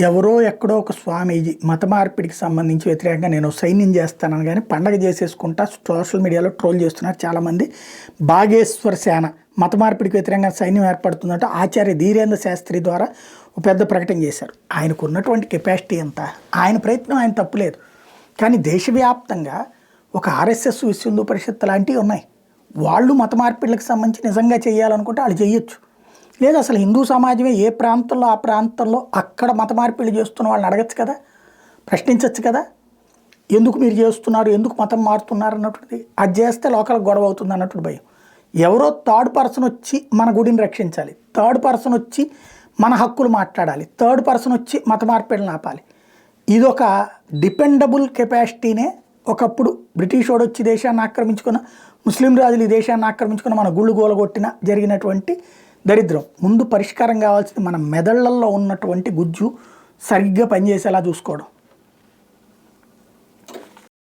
ఎవరో ఎక్కడో ఒక స్వామీజీ మత మార్పిడికి సంబంధించి వ్యతిరేకంగా నేను సైన్యం చేస్తానని కానీ పండగ చేసేసుకుంటా సోషల్ మీడియాలో ట్రోల్ చేస్తున్నారు చాలామంది. బాగేశ్వర సేన మత మార్పిడికి వ్యతిరేకంగా సైన్యం ఏర్పడుతుందంటే ఆచార్య ధీరేంద్ర శాస్త్రి ద్వారా ఒక పెద్ద ప్రకటన చేశారు. ఆయనకు ఉన్నటువంటి కెపాసిటీ ఎంత, ఆయన ప్రయత్నం ఆయన తప్పులేదు. కానీ దేశవ్యాప్తంగా ఒక ఆర్ఎస్ఎస్ విశ్వ హిందూ పరిషత్ లాంటివి ఉన్నాయి. వాళ్ళు మత మార్పిడిలకు సంబంధించి నిజంగా చేయాలనుకుంటే వాళ్ళు చేయొచ్చు. లేదు అసలు హిందూ సమాజమే ఏ ప్రాంతంలో ఆ ప్రాంతంలో అక్కడ మత మార్పిడి చేస్తున్న వాళ్ళని అడగచ్చు కదా, ప్రశ్నించవచ్చు కదా, ఎందుకు మీరు చేస్తున్నారు, ఎందుకు మతం మారుతున్నారు అన్నటువంటిది. అది చేస్తే లోకలకు గొడవ అవుతుంది అన్నటువంటి భయం. ఎవరో థర్డ్ పర్సన్ వచ్చి మన గుడిని రక్షించాలి, థర్డ్ పర్సన్ వచ్చి మన హక్కులు మాట్లాడాలి, థర్డ్ పర్సన్ వచ్చి మత మార్పిడిని ఆపాలి. ఇదొక డిపెండబుల్ కెపాసిటీనే. ఒకప్పుడు బ్రిటిష్ వాడు వచ్చి దేశాన్ని ఆక్రమించుకున్న, ముస్లిం రాజులు ఈ దేశాన్ని ఆక్రమించుకున్న, మన గుళ్ళు గోలగొట్టిన జరిగినటువంటి దరిద్రం. ముందు పరిష్కారం కావాల్సింది మన మెదళ్లలో ఉన్నటువంటి గుజ్జు సరిగ్గా పనిచేసేలా చూసుకోవడం.